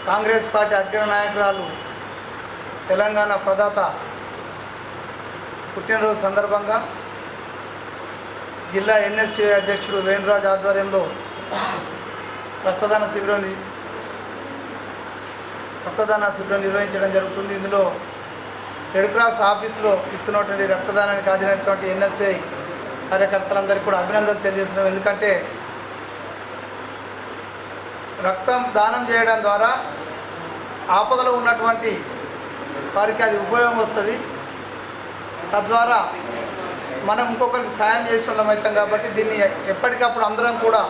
Congress party అగ్ర నాయకురాలు తెలంగాణ ప్రదాత పుట్టినరోజు సందర్భంగా జిల్లా ఎన్ఎస్యు అధ్యక్షుడు వేణురాజ్ ఆధ్వర్యంలో రక్తదాన శిబిరం నిర్వహించడం జరుగుతుంది. ఇందులో రెడ్ క్రాస్ ఆఫీసులో ఇస్తున్నటువంటి రక్తదానానికి హాజరైనటువంటి ఎన్ఎస్ఐ కార్యకర్తలందరికీ కూడా అభినందనలు తెలియజేస్తున్నాం. ఎందుకంటే రక్తం దానం చేయడం ద్వారా ఆపదలో ఉన్నటువంటి వారికి అది ఉపయోగం వస్తుంది. తద్వారా మనం ఇంకొకరికి సాయం చేస్తున్నాం అవుతాం. కాబట్టి దీన్ని ఎప్పటికప్పుడు అందరం కూడా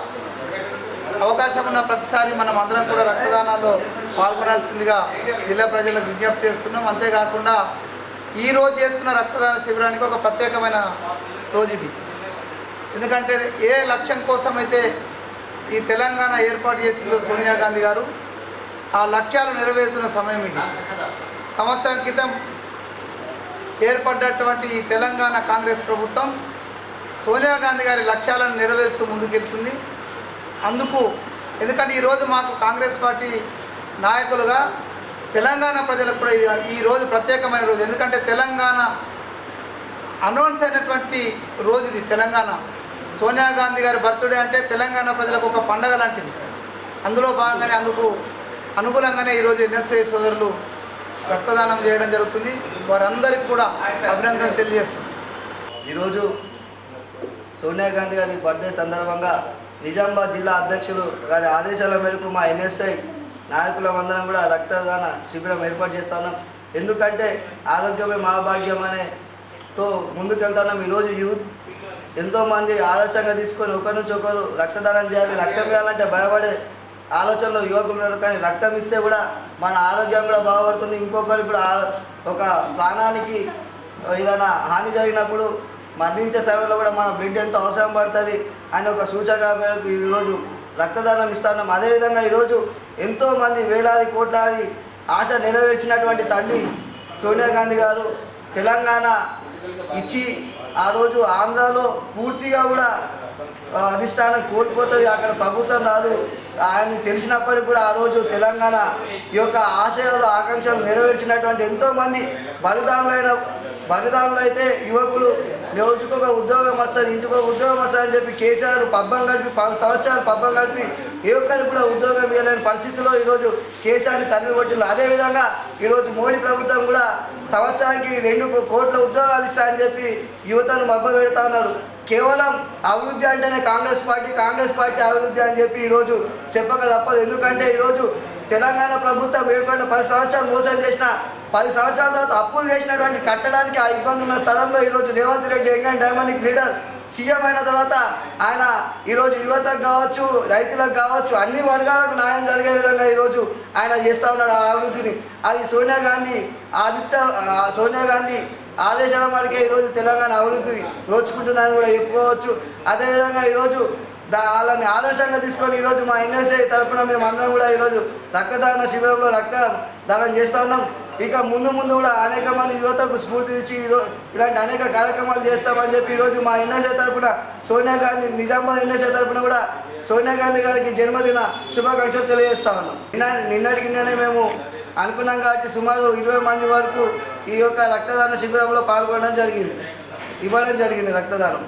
అవకాశం ఉన్న ప్రతిసారి మనం అందరం కూడా రక్తదానాల్లో పాల్గొనాల్సిందిగా జిల్లా ప్రజలకు విజ్ఞప్తి చేస్తున్నాం. అంతేకాకుండా ఈరోజు చేస్తున్న రక్తదాన శిబిరానికి ఒక ప్రత్యేకమైన రోజు ఇది. ఎందుకంటే ఏ లక్ష్యం కోసం అయితే ఈ తెలంగాణ ఏర్పాటు చేసిందో సోనియా గాంధీ గారు, ఆ లక్ష్యాలు నెరవేరుతున్న సమయం ఇది. సంవత్సరం క్రితం ఏర్పడ్డటువంటి ఈ తెలంగాణ కాంగ్రెస్ ప్రభుత్వం సోనియా గాంధీ గారి లక్ష్యాలను నెరవేరుస్తూ ముందుకెళ్తుంది. అందుకు ఎందుకంటే ఈరోజు మాకు కాంగ్రెస్ పార్టీ నాయకులుగా తెలంగాణ ప్రజలకు కూడా ఈరోజు ప్రత్యేకమైన రోజు. ఎందుకంటే తెలంగాణ అనౌన్స్ అయినటువంటి రోజు ఇది. తెలంగాణ సోనియా గాంధీ గారి బర్త్డే అంటే తెలంగాణ ప్రజలకు ఒక పండగ లాంటిది. అందులో భాగంగానే అందుకు అనుకూలంగానే ఈరోజు ఎన్ఎస్ఐ సోదరులు రక్తదానం చేయడం జరుగుతుంది. వారందరికీ కూడా అభినందనలు తెలియజేస్తుంది. ఈరోజు సోనియా గాంధీ గారి బర్త్డే సందర్భంగా నిజామాబాద్ జిల్లా అధ్యక్షులు గారి ఆదేశాల మేరకు మా ఎన్ఎస్ఐ నాయకులమందరం కూడా రక్తదాన శిబిరం ఏర్పాటు చేస్తున్నాం. ఎందుకంటే ఆరోగ్యమే మహాభాగ్యం అనేతో ముందుకెళ్తున్నాం. ఈరోజు యూత్ ఎంతోమంది ఆదర్శంగా తీసుకొని ఒకరి నుంచి ఒకరు రక్తదానం చేయాలి, రక్తం ఇవ్వాలంటే భయపడే ఆలోచనలో యువకులు ఉన్నారు. కానీ రక్తం ఇస్తే కూడా మన ఆరోగ్యం కూడా బాగుపడుతుంది. ఇంకొకరు ఇప్పుడు ఒక ప్రాణానికి ఏదైనా హాని జరిగినప్పుడు మరణించే సమయంలో కూడా మన బ్లడ్ ఎంతో అవసరం పడుతుంది అని ఒక సూచన మేరకు ఈరోజు రక్తదానం ఇస్తున్నాం. అదేవిధంగా ఈరోజు ఎంతోమంది వేలాది కోట్లాది ఆశ నెరవేర్చినటువంటి తల్లి సోనియా గాంధీ గారు తెలంగాణ ఇచ్చి ఆ రోజు ఆంధ్రాలో పూర్తిగా కూడా అధిష్టానం కోల్పోతుంది, అక్కడ ప్రభుత్వం రాదు ఆయన తెలిసినప్పటికీ కూడా ఆ రోజు తెలంగాణ ఈ యొక్క ఆశయాలు ఆకాంక్షలు నెరవేర్చినటువంటి ఎంతోమంది బలిదానులు అయితే యువకులు రోజుకు ఒక ఉద్యోగం వస్తుంది, ఇంటికి ఒక ఉద్యోగం వస్తుంది అని చెప్పి కేసీఆర్ పబ్బం గడిపి 10 సంవత్సరాలు పబ్బం గడిపి ఏ ఒక్కరికి కూడా ఉద్యోగం ఇవ్వలేని పరిస్థితిలో ఈరోజు కేసీఆర్ని తరిమి కొట్టింది. అదేవిధంగా ఈరోజు మోడీ ప్రభుత్వం కూడా సంవత్సరానికి 2 కోట్ల ఉద్యోగాలు ఇస్తాయని చెప్పి యువతను మబ్బ పెడతా ఉన్నారు. కేవలం అభివృద్ధి అంటేనే కాంగ్రెస్ పార్టీ అభివృద్ధి అని చెప్పి ఈరోజు చెప్పక తప్పదు. ఎందుకంటే ఈరోజు తెలంగాణ ప్రభుత్వం ఏర్పడిన 10 సంవత్సరాలు మోసం చేసిన 10 సంవత్సరాల తర్వాత అప్పులు చేసినటువంటి కట్టడానికి ఆ ఇబ్బంది ఉన్న స్థలంలో ఈరోజు Revanth Reddy young and dynamic leader CM అయిన తర్వాత ఆయన ఈరోజు యువతకు కావచ్చు, రైతులకు కావచ్చు, అన్ని వర్గాలకు న్యాయం జరిగే విధంగా ఈరోజు ఆయన చేస్తూ ఉన్నాడు ఆ అభివృద్ధిని. అది సోనియా గాంధీ ఆదేశాల మేరకే ఈరోజు తెలంగాణ అభివృద్ధిని నోచుకుంటుందని కూడా చెప్పుకోవచ్చు. అదేవిధంగా ఈరోజు వాళ్ళని ఆదర్శంగా తీసుకొని ఈరోజు మా ఎన్ఎస్ఐ తరఫున మేము అందరం కూడా ఈరోజు రక్తదాన శిబిరంలో రక్తదానం చేస్తూ ఉన్నాం. ఇక ముందు కూడా అనేక మంది యువతకు స్ఫూర్తినిచ్చి ఇలాంటి అనేక కార్యక్రమాలు చేస్తామని చెప్పి ఈరోజు మా ఎన్ఎస్ఐ తరఫున నిజామాబాద్ ఎన్ఎస్ఐ తరఫున కూడా సోనియా గాంధీ గారికి జన్మదిన శుభాకాంక్షలు తెలియజేస్తా ఉన్నాం. నిన్నటికినే మేము అనుకున్నాం కాబట్టి సుమారు 20 మంది వరకు ఈ యొక్క రక్తదాన శిబిరంలో పాల్గొనడం జరిగింది, ఇవ్వడం జరిగింది రక్తదానం.